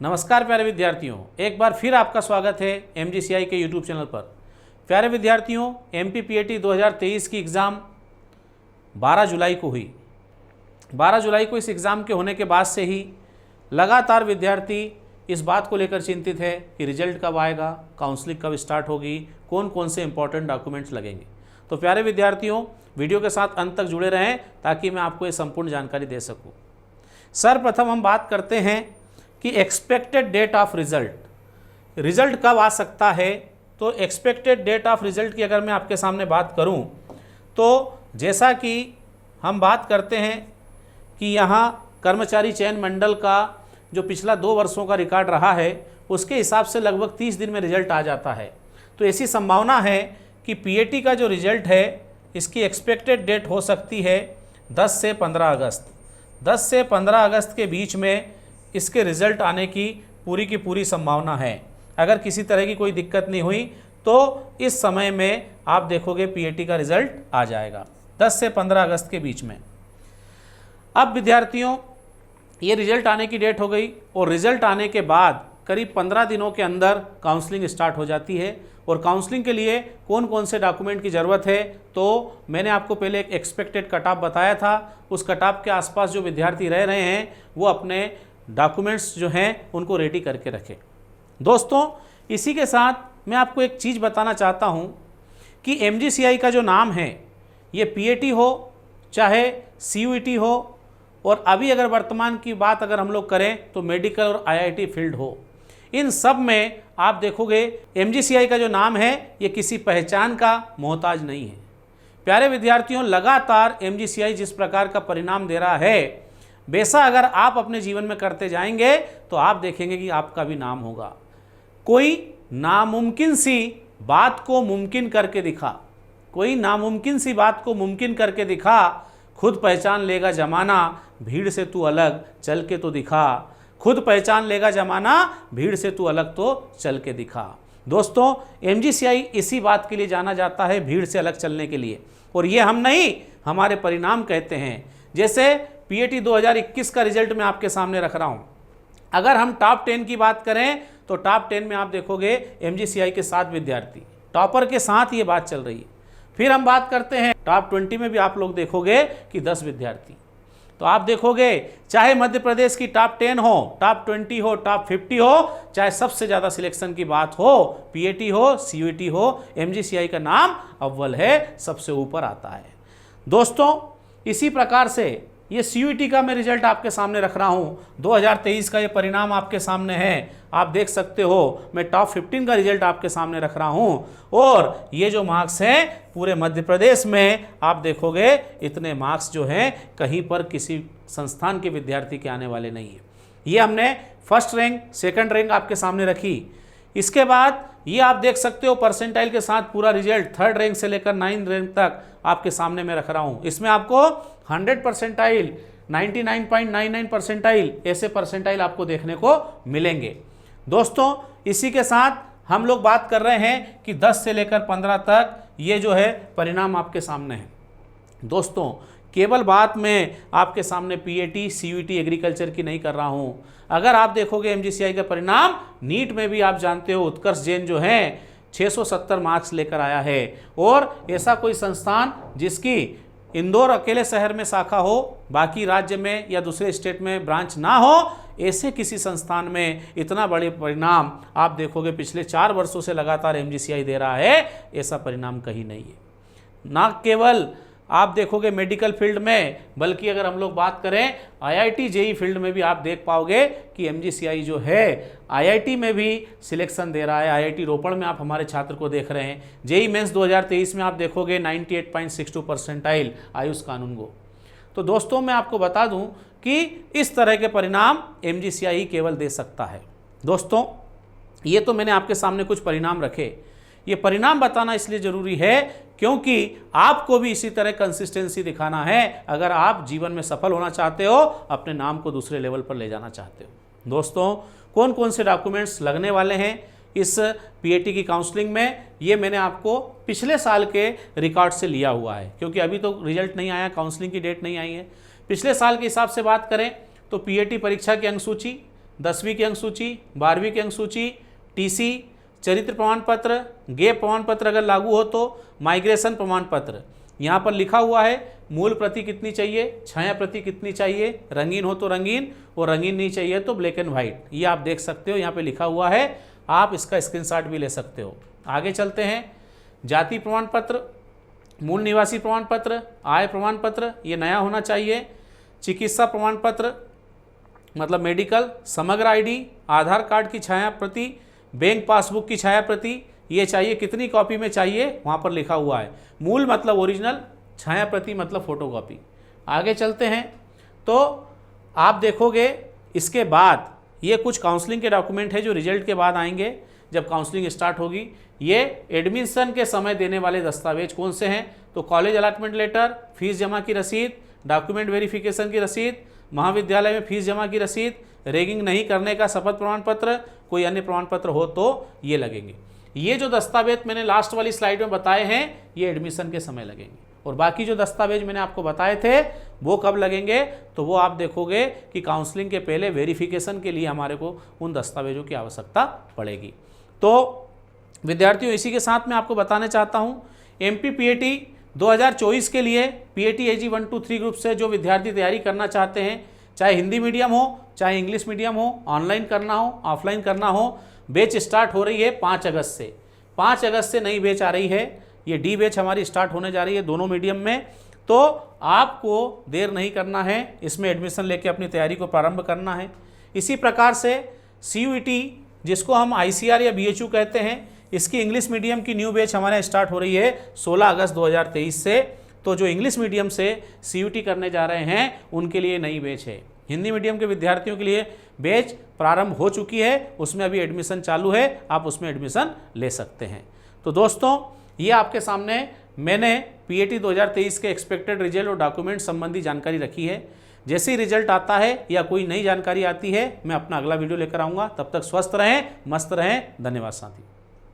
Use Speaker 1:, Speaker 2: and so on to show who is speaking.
Speaker 1: नमस्कार प्यारे विद्यार्थियों, एक बार फिर आपका स्वागत है MGCI के YouTube चैनल पर। प्यारे विद्यार्थियों, MPPAT 2023 की एग्ज़ाम 12 जुलाई को हुई। 12 जुलाई को इस एग्ज़ाम के होने के बाद से ही लगातार विद्यार्थी इस बात को लेकर चिंतित है कि रिजल्ट कब आएगा, काउंसलिंग कब स्टार्ट होगी, कौन कौन से इंपॉर्टेंट डॉक्यूमेंट्स लगेंगे। तो प्यारे विद्यार्थियों, वीडियो के साथ अंत तक जुड़े रहें ताकि मैं आपको ये संपूर्ण जानकारी दे सकूँ। सर्वप्रथम हम बात करते हैं कि एक्सपेक्टेड डेट ऑफ रिजल्ट कब आ सकता है। तो एक्सपेक्टेड डेट ऑफ रिजल्ट की अगर मैं आपके सामने बात करूं तो जैसा कि हम बात करते हैं कि यहाँ कर्मचारी चयन मंडल का जो पिछला 2 वर्षों का रिकॉर्ड रहा है उसके हिसाब से लगभग 30 दिन में रिजल्ट आ जाता है। तो ऐसी संभावना है कि पीएटी का जो रिजल्ट है इसकी एक्सपेक्टेड डेट हो सकती है 10 से 15 अगस्त। 10 से 15 अगस्त के बीच में इसके रिज़ल्ट आने की पूरी संभावना है। अगर किसी तरह की कोई दिक्कत नहीं हुई तो इस समय में आप देखोगे पीएटी का रिज़ल्ट आ जाएगा 10 से 15 अगस्त के बीच में। अब विद्यार्थियों, ये रिज़ल्ट आने की डेट हो गई और रिज़ल्ट आने के बाद करीब 15 दिनों के अंदर काउंसलिंग स्टार्ट हो जाती है। और काउंसलिंग के लिए कौन कौन से डॉक्यूमेंट की ज़रूरत है, तो मैंने आपको पहले एक एक्सपेक्टेड कट ऑफ बताया था। उस कट ऑफ के आसपास जो विद्यार्थी रह रहे हैं वो अपने डॉक्यूमेंट्स जो हैं उनको रेडी करके रखें। दोस्तों, इसी के साथ मैं आपको एक चीज़ बताना चाहता हूं कि MGCI का जो नाम है ये पीएटी हो चाहे CUET हो, और अभी अगर वर्तमान की बात अगर हम लोग करें तो मेडिकल और IIT फील्ड हो, इन सब में आप देखोगे MGCI का जो नाम है ये किसी पहचान का मोहताज नहीं है। प्यारे विद्यार्थियों, लगातार MGCI जिस प्रकार का परिणाम दे रहा है, वैसा अगर आप अपने जीवन में करते जाएंगे तो आप देखेंगे कि आपका भी नाम होगा। कोई नामुमकिन सी बात को मुमकिन करके दिखा, कोई नामुमकिन सी बात को मुमकिन करके दिखा, खुद पहचान लेगा जमाना, भीड़ से तू अलग चल के तो दिखा। खुद पहचान लेगा जमाना, भीड़ से तू अलग तो चल के दिखा। दोस्तों, MGCI इसी बात के लिए जाना जाता है, भीड़ से अलग चलने के लिए। और ये हम नहीं, हमारे परिणाम कहते हैं। जैसे पीएटी 2021 का रिजल्ट मैं आपके सामने रख रहा हूँ। अगर हम टॉप 10 की बात करें तो टॉप 10 में आप देखोगे MGCI के 7 विद्यार्थी, टॉपर के साथ ये बात चल रही है। फिर हम बात करते हैं टॉप 20 में भी आप लोग देखोगे कि 10 विद्यार्थी। तो आप देखोगे चाहे मध्य प्रदेश की टॉप 10 हो, टॉप 20 हो, टॉप 50 हो, चाहे सबसे ज़्यादा सिलेक्शन की बात हो, पीएटी हो, CUET हो, MGCI का नाम अव्वल है, सबसे ऊपर आता है। दोस्तों, इसी प्रकार से ये CUET का मैं रिजल्ट आपके सामने रख रहा हूँ। 2023 का ये परिणाम आपके सामने है, आप देख सकते हो। मैं टॉप 15 का रिजल्ट आपके सामने रख रहा हूँ और ये जो मार्क्स हैं पूरे मध्य प्रदेश में आप देखोगे इतने मार्क्स जो हैं कहीं पर किसी संस्थान के विद्यार्थी के आने वाले नहीं है। ये हमने फर्स्ट रैंक, सेकंड रैंक आपके सामने रखी। इसके बाद ये आप देख सकते हो परसेंटाइल के साथ पूरा रिजल्ट 3rd रैंक से लेकर 9th रैंक तक आपके सामने मैं रख रहा हूँ। इसमें आपको 100 परसेंटाइल, 99.99 परसेंटाइल, ऐसे परसेंटाइल आपको देखने को मिलेंगे। दोस्तों, इसी के साथ हम लोग बात कर रहे हैं कि 10 से लेकर 15 तक ये जो है परिणाम आपके सामने है। दोस्तों, केवल बात मैं आपके सामने पीएटी, CUET, एग्रीकल्चर की नहीं कर रहा हूँ। अगर आप देखोगे MGCI का परिणाम, नीट में भी आप जानते हो उत्कर्ष जैन जो है 670 मार्क्स लेकर आया है। और ऐसा कोई संस्थान जिसकी इंदौर अकेले शहर में शाखा हो, बाकी राज्य में या दूसरे स्टेट में ब्रांच ना हो, ऐसे किसी संस्थान में इतना बड़े परिणाम आप देखोगे पिछले 4 वर्षों से लगातार MGCI दे रहा है, ऐसा परिणाम कहीं नहीं है। ना केवल आप देखोगे मेडिकल फील्ड में, बल्कि अगर हम लोग बात करें IIT JEE फील्ड में भी आप देख पाओगे कि MGCI जो है IIT में भी सिलेक्शन दे रहा है। IIT रोपड़ में आप हमारे छात्र को देख रहे हैं। JEE मेंस 2023 में आप देखोगे 98.62 परसेंटाइल आयुष कानूनगो। तो दोस्तों, मैं आपको बता दूं कि इस तरह के परिणाम MGCI ही केवल दे सकता है। दोस्तों, ये तो मैंने आपके सामने कुछ परिणाम रखे। ये परिणाम बताना इसलिए ज़रूरी है क्योंकि आपको भी इसी तरह कंसिस्टेंसी दिखाना है अगर आप जीवन में सफल होना चाहते हो, अपने नाम को दूसरे लेवल पर ले जाना चाहते हो। दोस्तों, कौन कौन से डॉक्यूमेंट्स लगने वाले हैं इस पीएटी की काउंसलिंग में, ये मैंने आपको पिछले साल के रिकॉर्ड से लिया हुआ है, क्योंकि अभी तो रिजल्ट नहीं आया, काउंसलिंग की डेट नहीं आई है। पिछले साल के हिसाब से बात करें तो पीएटी परीक्षा की अंक सूची 10वीं की अंक सूची, 12वीं की अंक सूची, टीसी, चरित्र प्रमाण पत्र, गैप प्रमाण पत्र अगर लागू हो तो माइग्रेशन प्रमाण पत्र। यहाँ पर लिखा हुआ है मूल प्रति कितनी चाहिए, छाया प्रति कितनी चाहिए, रंगीन हो तो रंगीन और रंगीन नहीं चाहिए तो ब्लैक एंड व्हाइट। ये आप देख सकते हो, यहाँ पे लिखा हुआ है, आप इसका स्क्रीनशॉट भी ले सकते हो। आगे चलते हैं, जाति प्रमाण पत्र, मूल निवासी प्रमाण पत्र, आय प्रमाण पत्र, ये नया होना चाहिए। चिकित्सा प्रमाण पत्र मतलब मेडिकल, समग्र आईडी, आधार कार्ड की छाया प्रति, बैंक पासबुक की छाया प्रति, ये चाहिए। कितनी कॉपी में चाहिए वहाँ पर लिखा हुआ है। मूल मतलब ओरिजिनल, छाया प्रति मतलब फोटोकॉपी। आगे चलते हैं तो आप देखोगे इसके बाद ये कुछ काउंसलिंग के डॉक्यूमेंट है जो रिजल्ट के बाद आएंगे जब काउंसलिंग स्टार्ट होगी। ये एडमिशन के समय देने वाले दस्तावेज कौन से हैं तो कॉलेज अलॉटमेंट लेटर, फीस जमा की रसीद, डॉक्यूमेंट वेरिफिकेशन की रसीद, महाविद्यालय में फीस जमा की रसीद, रैगिंग नहीं करने का शपथ प्रमाण पत्र, कोई अन्य प्रमाण पत्र हो तो ये लगेंगे। ये जो दस्तावेज मैंने लास्ट वाली स्लाइड में बताए हैं ये एडमिशन के समय लगेंगे, और बाकी जो दस्तावेज मैंने आपको बताए थे वो कब लगेंगे तो वो आप देखोगे कि काउंसलिंग के पहले वेरिफिकेशन के लिए हमारे को उन दस्तावेजों की आवश्यकता पड़ेगी। तो विद्यार्थियों इसी के साथ मैं आपको बताना चाहता हूँ MPPAT 2024 के लिए PAT AG 1, 2, 3 ग्रुप से जो विद्यार्थी तैयारी करना चाहते हैं, चाहे हिंदी मीडियम हो चाहे इंग्लिश मीडियम हो, ऑनलाइन करना हो ऑफलाइन करना हो, बैच स्टार्ट हो रही है 5 अगस्त से। 5 अगस्त से नई बैच आ रही है, ये डी बैच हमारी स्टार्ट होने जा रही है दोनों मीडियम में। तो आपको देर नहीं करना है, इसमें एडमिशन लेके अपनी तैयारी को प्रारंभ करना है। इसी प्रकार से CUET जिसको हम ICR या BHU कहते हैं, इसकी इंग्लिश मीडियम की न्यू बैच हमारे यहाँ स्टार्ट हो रही है 16 अगस्त 2023 से। तो जो इंग्लिश मीडियम से CUET करने जा रहे हैं उनके लिए नई बैच है। हिंदी मीडियम के विद्यार्थियों के लिए बैच प्रारंभ हो चुकी है, उसमें अभी एडमिशन चालू है, आप उसमें एडमिशन ले सकते हैं। तो दोस्तों ये आपके सामने मैंने PAT 2023 के एक्सपेक्टेड रिजल्ट और डॉक्यूमेंट संबंधी जानकारी रखी है। जैसे ही रिजल्ट आता है या कोई नई जानकारी आती है मैं अपना अगला वीडियो लेकर आऊँगा। तब तक स्वस्थ रहें, मस्त रहें। धन्यवाद साथी।